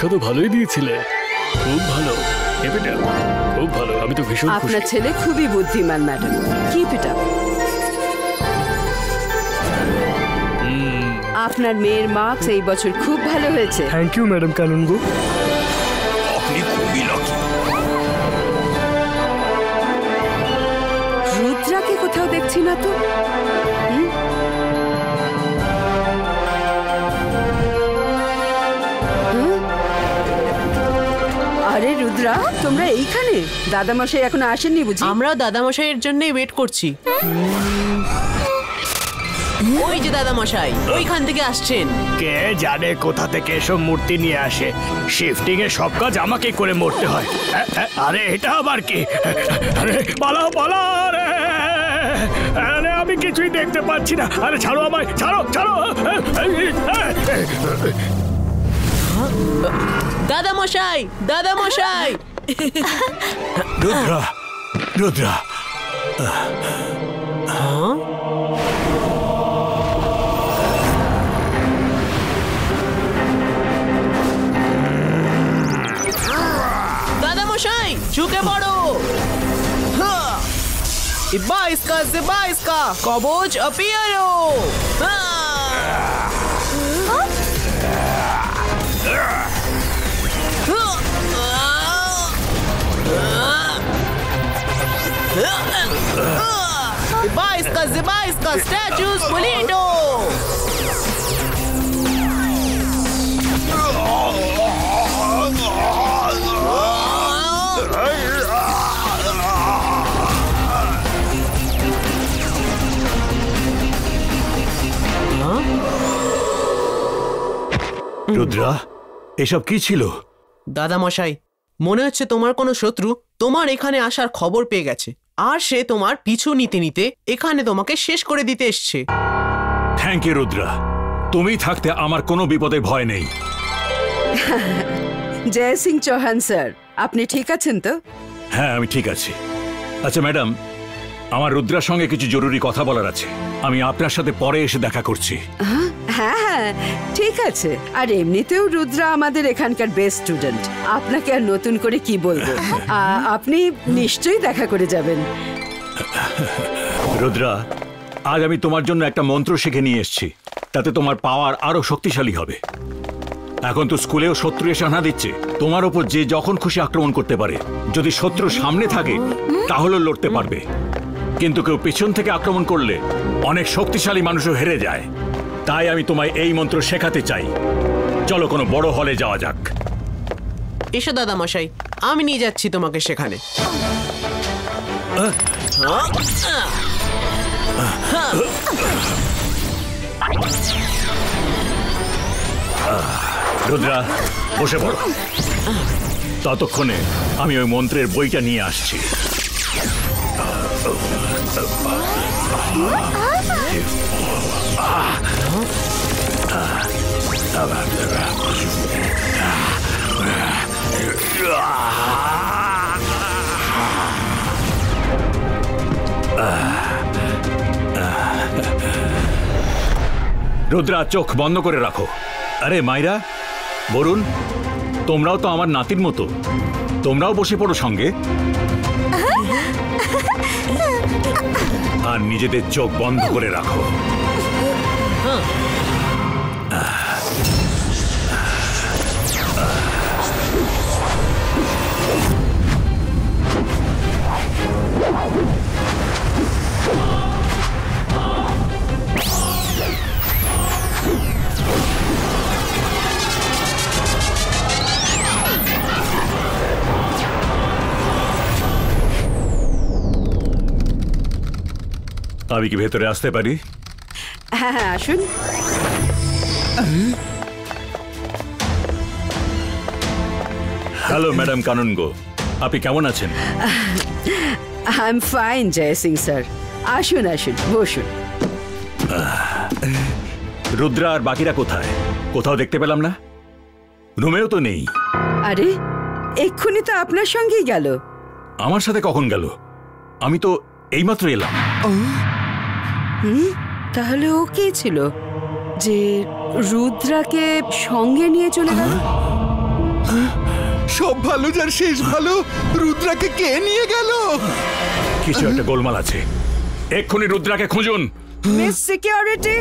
পরীক্ষা তো ভালোই দিয়েছিলে, খুব ভালো। খুব ভালো, আমি তো ভীষণ খুশি। আপনার ছেলে খুবই বুদ্ধিমান ম্যাডাম, কিপ ইট আপ। আপনার মেয়ের মার্কস এই বছর খুব ভালো হয়েছে। Thank you madam Kanungo. আপনি খুবই লাকি। রুদ্রাকে কোথাও দেখছি না তো। আরে রুদ্রা, তোমরা এইখানে? দাদামশাই এখনো আসেননি বুঝি? আমরাও দাদামশাইয়ের জন্যই ওয়েট করছি। ওই যে দাদামশাই ওইখান থেকে আসছেন। কে জানে কোথা থেকে এসব মূর্তি নিয়ে আসে। শিফটিং এ সব কাজ আমাকে করে মরতে হয়। আরে এটা আবার কি? আরে পালাও পালাও! আরে আমি কিছুই দেখতে পাচ্ছি না। আরে ছাড়ো আমায়, ছাড়ো ছাড়ো! দাদামশাই, দাদামশাই! রুদ্রা, রুদ্রা, দাদামশাই ঝুঁকে পড়ো। ইবাইস্কা কবচ অপিয়ারো। Ibaiska statues Polito. রুদ্রা, এসব কি ছিল? দাদামশাই, মনে হচ্ছে তোমার কোনো শত্রু তোমার এখানে আসার খবর পেয়ে গেছে, আর সে তোমার পিছু নিতে নিতে এখানে তোমাকে শেষ করে দিতে এসছে। থ্যাংক ইউ রুদ্রা, তুমি থাকতে আমার কোনো বিপদে ভয় নেই। জয় সিং চৌহান স্যার, আপনি ঠিক আছেন তো? হ্যাঁ, আমি ঠিক আছি। আচ্ছা ম্যাডাম, আমার রুদ্রার সঙ্গে কিছু জরুরি কথা বলার আছে। আমি আপনার সাথে পরে এসে দেখা করছি। হ্যাঁ হ্যাঁ ঠিক আছে। আর এমনিতেও রুদ্রা আমাদের এখানকার বেস্ট স্টুডেন্ট, আপনাকে আর নতুন করে কি বলবো। আপনি নিশ্চয়ই দেখা করে যাবেন। রুদ্রা, আজ আমি তোমার জন্য একটা মন্ত্র শিখে নিয়ে এসেছি, তাতে তোমার পাওয়ার আরো শক্তিশালী হবে। এখন তো স্কুলেও শত্রু এসে হানা দিচ্ছে, তোমার ওপর যে যখন খুশি আক্রমণ করতে পারে। যদি শত্রু সামনে থাকে তাহলেও লড়তে পারবে, কিন্তু কেউ পিছন থেকে আক্রমণ করলে অনেক শক্তিশালী মানুষও হেরে যায়। তাই আমি তোমায় এই মন্ত্র শেখাতে চাই। চলো কোনো বড় হলে যাওয়া যাক। এসো দাদামশাই, আমি নিয়ে যাচ্ছি তোমাকে সেখানে। রুদ্রা, বসে পড়ো। ততক্ষণে আমি ওই মন্ত্রের বইটা নিয়ে আসছি। রুদ্রা, চোখ বন্ধ করে রাখো। আরে মাইরা, বরুণ, তোমরাও তো আমার নাতির মতো, তোমরাও বসে পড়ো সঙ্গে। আর নিজেদের চোখ বন্ধ করে রাখো। আমি কি ভেতরে আসতে পারি? হ্যাঁ হ্যাঁ আসুন। হ্যালো ম্যাডাম কানুনগো, আপনি কেমন আছেন? I am fine Jai Singh sir. আসুন আসুন, বসুন। রুদ্রা আর বাকিরা কোথায়? কোথাও দেখতে পেলাম না, রুমেও তো নেই। আরে এক্ষুনি তো আপনার সঙ্গেই গেল। আমার সাথে কখন গেল? আমি তো এইমাত্র এলাম। তাহলে ও কে ছিল যে রুদ্রাকে সঙ্গে নিয়ে চলে গেল? সব ভালো যার শেষ ভালো, রুদ্রাকে কে নিয়ে গেল? কিছু একটা গোলমাল আছে, এক্ষুনি রুদ্রাকে খুঁজুন। মিস সিকিউরিটি,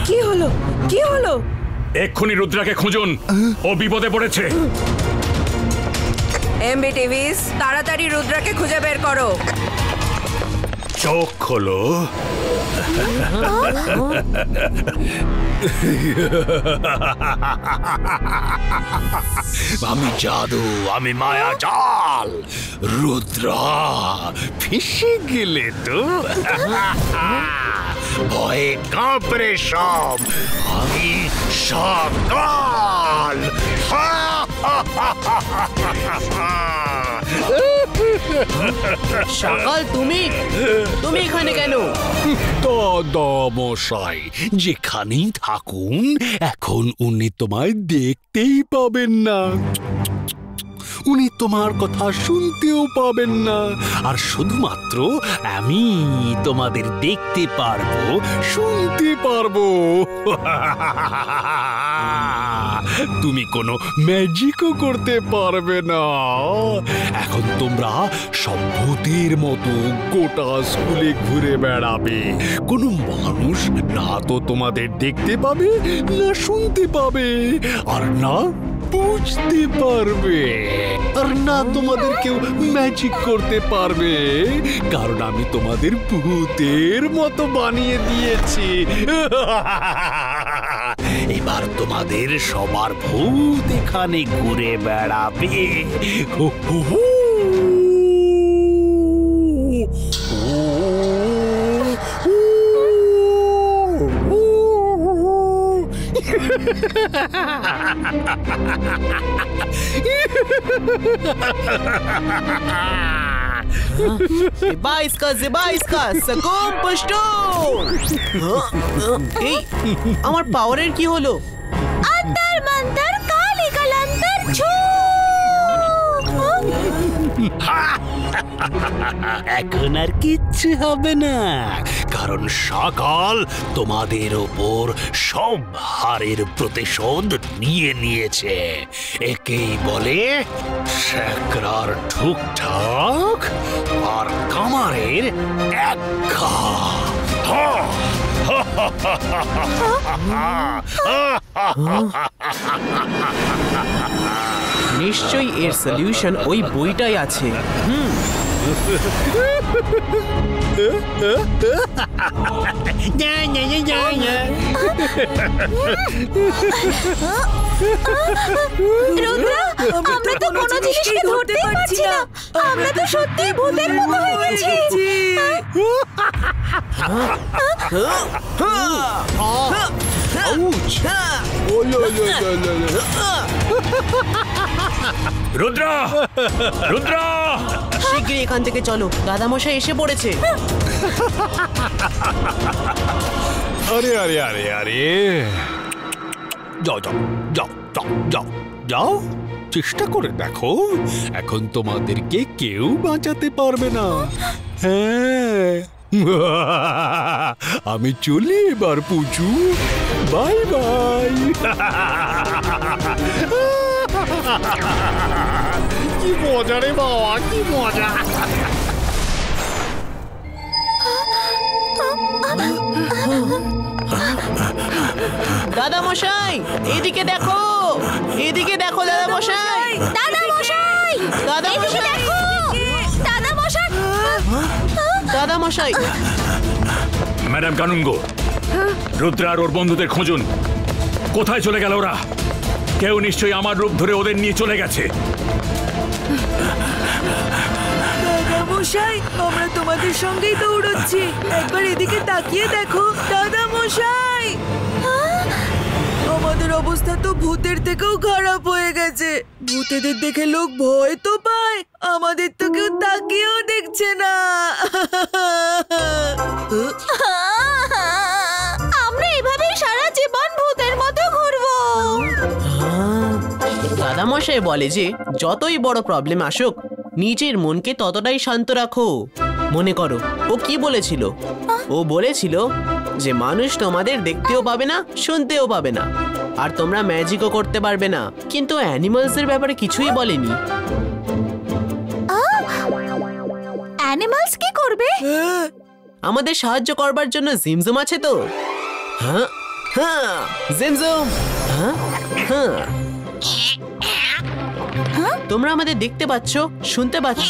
কি হলো কি হলো? এক্ষুনি রুদ্রাকে খুঁজুন, ও বিপদে পড়েছে। এমবিটিভিস, তাড়াতাড়ি রুদ্রাকে খুঁজে বের করো। চোখ খোলো। আমি জাদু, আমি মায়া জাল। রুদ্রা ফেসে গেলে তো। ভয়ে কাঁপড়ে সব, আমি সকাল। সকাল, তুমি এখানে কেন? দাদা মশাই, যেখানেই থাকুন এখন উনি তোমায় দেখতেই পাবেন না, উনি তোমার কথা শুনতেও পাবেন না, আর শুধুমাত্র আমি তোমাদের দেখতে পারবো, শুনতে পারবো। তুমি কোনো ম্যাজিকও করতে পারবে না। এখন তোমরা সব ভূতের মতো গোটা স্কুলে ঘুরে বেড়াবে। কোনো মানুষ না তো তোমাদের দেখতে পাবে, না শুনতে পাবে, আর না বুঝতে পারবে, আর না তোমাদের কেউ ম্যাজিক করতে পারবে, কারণ আমি তোমাদের ভূতের মতো বানিয়ে দিয়েছি। এবার তোমাদের সবার ভূত এখানে ঘুরে বেড়াবে। হু হু হু। এই, আমার পাওয়ারের কি হলো? अंतर मंतर काली कलंतर छू। এখন আর কিচ্ছু হবে না, কারণ সকাল তোমাদের ওপর সব হারের প্রতিশোধ নিয়ে নিয়েছে। একেই বলে শেকরার ঠুকঠাক আর কামারের এক ঘা। নিশ্চয়ই এর সলিউশন ওই বইটাই আছে। রুদ্রা, আমরা তো কোনো জিনিসকে ধরতেই পারছি না। আমরা তো সত্যিই ভূতের মতো হয়ে গেছি। রুদ্রা, রুদ্রা, শিগগিরই এখান থেকে চলো, দাদামশাই এসে পড়েছে। আরে আরে আরে আরে, যাও যাও যাও যাও যাও যাও, চেষ্টা করে দেখো, এখন তোমাদেরকে কেউ বাঁচাতে পারবে না। হ্যাঁ, আমি চলি এবার পুচু, বাই বাই। কি মজা রে বাবা, কি মজা। দাদামশাই, এদিকে দেখো, এদিকে দেখো দাদামশাই। দাদামশাই, দাদামশাই, দেখো, দাদামশাই। দাদামশাই। ম্যাডাম কানুঙ্গো, রুদ্রা আর ওর বন্ধুদের খুঁজুন। কোথায় চলে গেল ওরা? কেউ নিশ্চয়ই আমার রূপ ধরে ওদের নিয়ে চলে গেছে। দাদামশাই, আমরা তোমাদের সঙ্গেই দৌড়চ্ছি, একবার এদিকে তাকিয়ে দেখো। দাদামশাই, আমাদের অবস্থা তো ভূতের থেকেও খারাপ হয়ে গেছে। ভূতেদের দেখে লোক ভয় তো পায়, আমাদের তো কেউ তাকিয়েও দেখছে না। আমরা এভাবেই সারা জীবন ভূতের মতো ঘুরবো। দাদামশাই বলে যে যতই বড় প্রবলেম আসুক, নিজের মনকে ততটাই শান্ত রাখো। মনে করো ও কি বলেছিল? ও বলেছিল যে মানুষ তোমাদের দেখতেও পাবে না, শুনতেও পাবে না, আর তোমরা ম্যাজিকও করতে পারবে না। কিন্তু অ্যানিমালস এর ব্যাপারে কিছুই বলেনি। অ্যানিমালস কি করবে? আমাদের সাহায্য করবার জন্য জিমজুম আছে তো। হ্যাঁ হ্যাঁ জিমজুম। হ্যাঁ হ্যাঁ তোমরা আমাদের দেখতে পাচ্ছ, শুনতে পাচ্ছ?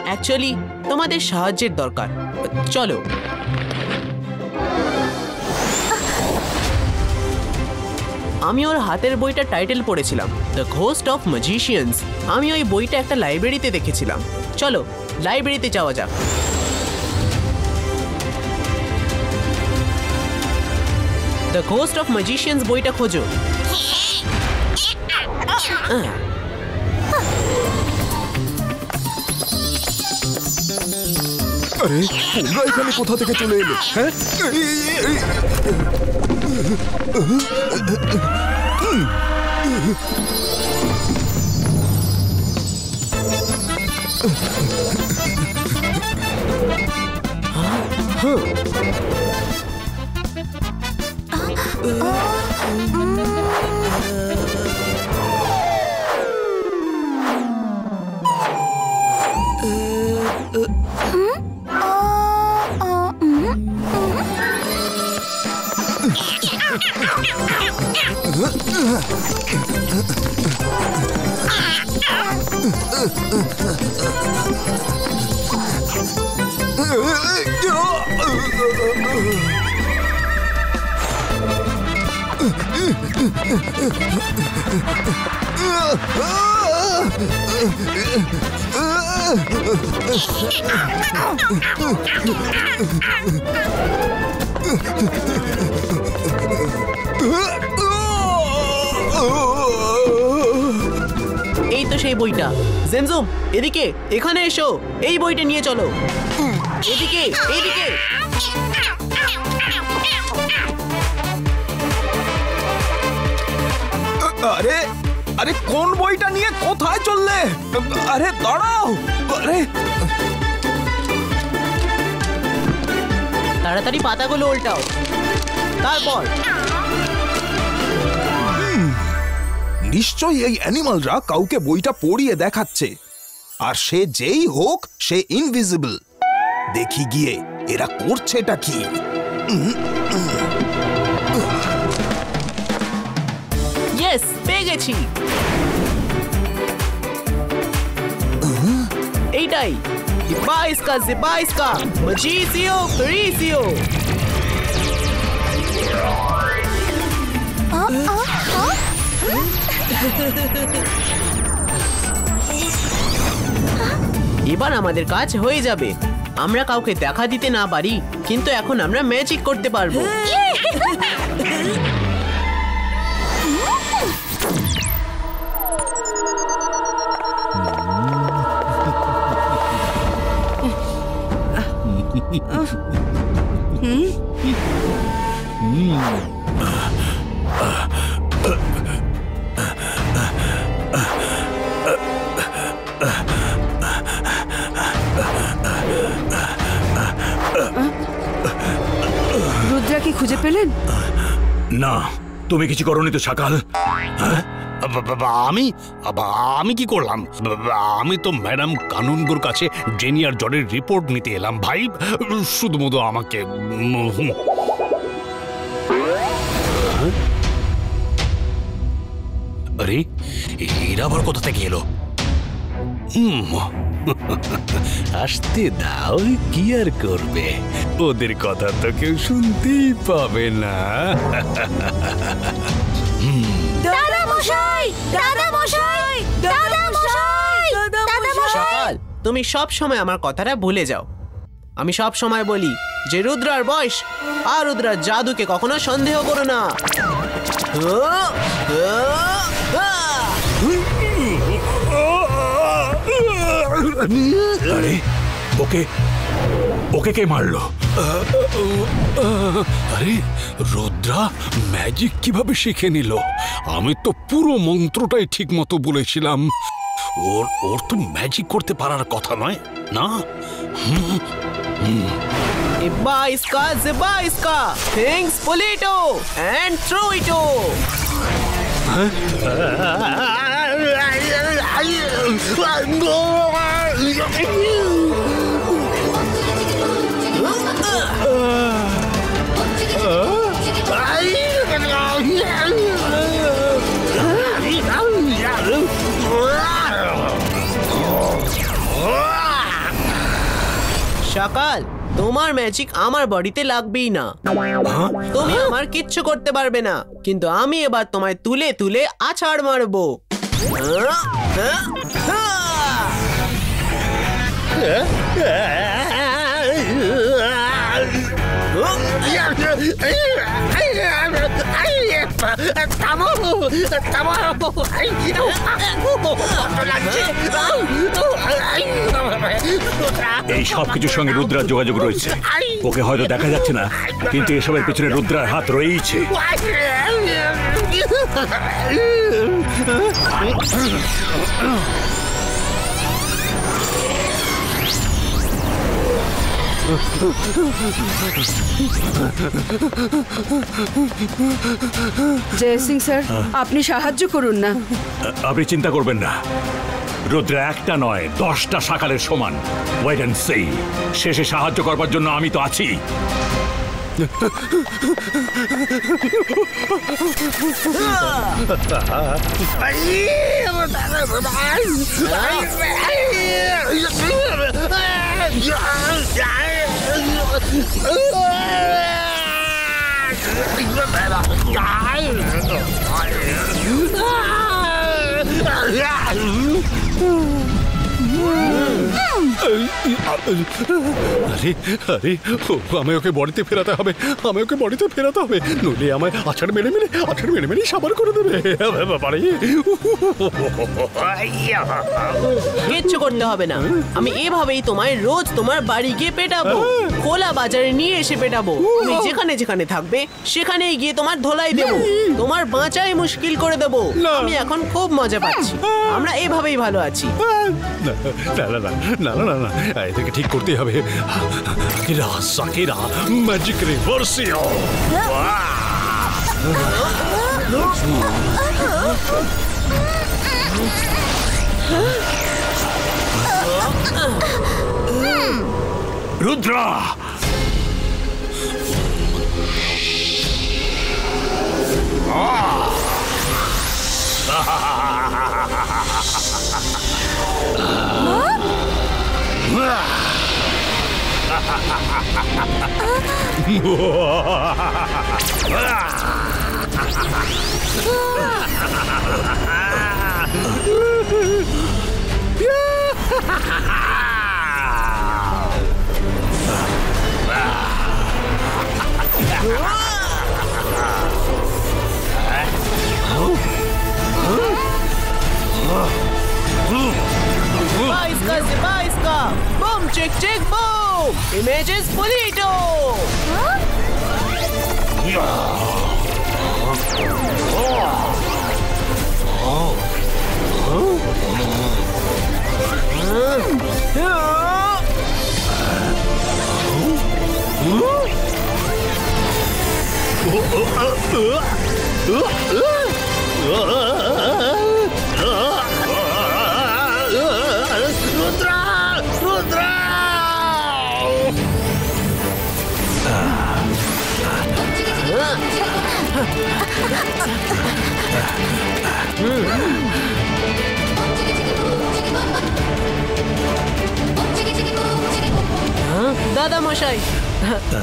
অ্যাকচুয়ালি তোমাদের সাহায্যের দরকার। চলো। আমি ওর হাতের বইটার টাইটেল পড়েছিলাম, দ্য ঘোস্ট অফ ম্যাজিশিয়ানস। আমি ওই বইটা একটা লাইব্রেরিতে দেখেছিলাম। চলো লাইব্রেরিতে যাওয়া যাক। দ্য ঘোস্ট অফ ম্যাজিশিয়ানস বইটা খোঁজো। আরে তোমরা এখানে কোথা থেকে চলে এলে? হ্যাঁ এই তো সেই বইটা। জেমজুম এদিকে, এখানে এসো, এই বইটা নিয়ে চলো। এদিকে এদিকে। আরে আরে কোন বইটা নিয়ে কোথায় চললে? আরে দাঁড়াও। আরে তাড়াতাড়ি পাতাগুলো উল্টাও। তারপর নিশ্চয়ই এই অ্যানিমালরা কাউকে বইটা পড়িয়ে দেখাচ্ছে, আর সে যেই হোক সে ইনভিজিবল। দেখি গিয়ে এরা করছেটা কি। ইয়েস, পেয়ে গেছি। এইটাই জিবাইসকা ম্যাজিসিও ফেরিসিও। এবার আমাদের কাজ হয়ে যাবে। আমরা কাউকে দেখা দিতে না পারি, কিন্তু এখন আমরা ম্যাজিক করতে পারবো। রুদ্রা কি খুঁজে পেলেন? না, তুমি কিছু করোনি তো সকাল? আমি কি করলাম? আমি তো ম্যাডাম কানুনগোর কাছে জেনি আর জনের রিপোর্ট নিতে এলাম ভাই। শুধুমাত্র আমাকে আরে এরা আবার কোথা থেকে এলো? আসতে দাও, কি আর করবে, ওদের কথা তো কেউ শুনতেই পাবে না। দাদা মশাই, দাদা মশাই, দাদা মশাই, দাদা মশাই। সকাল, তুমি সব সময় আমার কথাটা ভুলে যাও। আমি সব সময় বলি যে রুদ্রার বয়স আর রুদ্রার জাদুকে কখনো সন্দেহ করো না। আরে ওকে ওকে কে মারলো? আরে রুদ্রা ম্যাজিক কিভাবে শিখে নিল? আমি তো পুরো মন্ত্রটাই ঠিক মতো বলেছিলাম। ওর তো ম্যাজিক করতে পারার কথা নয় না। Zebaiska, things Polito, and throw it. সকাল, তোমার ম্যাজিক আমার বডিতে লাগবেই না। তুমি আমার কিচ্ছু করতে পারবে না, কিন্তু আমি এবার তোমায় তুলে তুলে আছাড় মারবো। এই সব কিছুর সঙ্গে রুদ্রার যোগাযোগ রয়েছে। ওকে হয়তো দেখা যাচ্ছে না, কিন্তু এসবের পেছনে রুদ্রার হাত রয়েছে। জয় সিং স্যার, আপনি সাহায্য করুন না। আপনি চিন্তা করবেন না, রুদ্রা একটা নয় 10টা সকালের সমান। Wait and see. শেষে সাহায্য করবার জন্য আমি তো আছি। আরে আরে আমি ওকে বডিতে ফেরাতে হবে, নইলে আমায় আছাড় মেরে মেরে সাবার করে দেবে। কিচ্ছু করতে হবে না, আমি এভাবেই তোমায় রোজ তোমার বাড়ি গিয়ে পেটাবো। খোলা বাজারে নিয়ে এসে পেটাবো। তুমি যেখানে যেখানে থাকবে সেখানেই গিয়ে তোমার ধোলাই দেবো, তোমার বাঁচাই মুশকিল করে দেবো। আমি এখন খুব মজা পাচ্ছি। আমরা এভাবেই ভালো আছি। না, এদেরকে ঠিক করতেই হবে। Shakira magic reversio. Rudra, Zebaiska, boom, chick, chick, boom. Images Polito.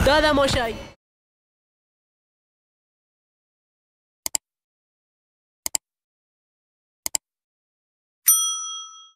দাদা মশাই,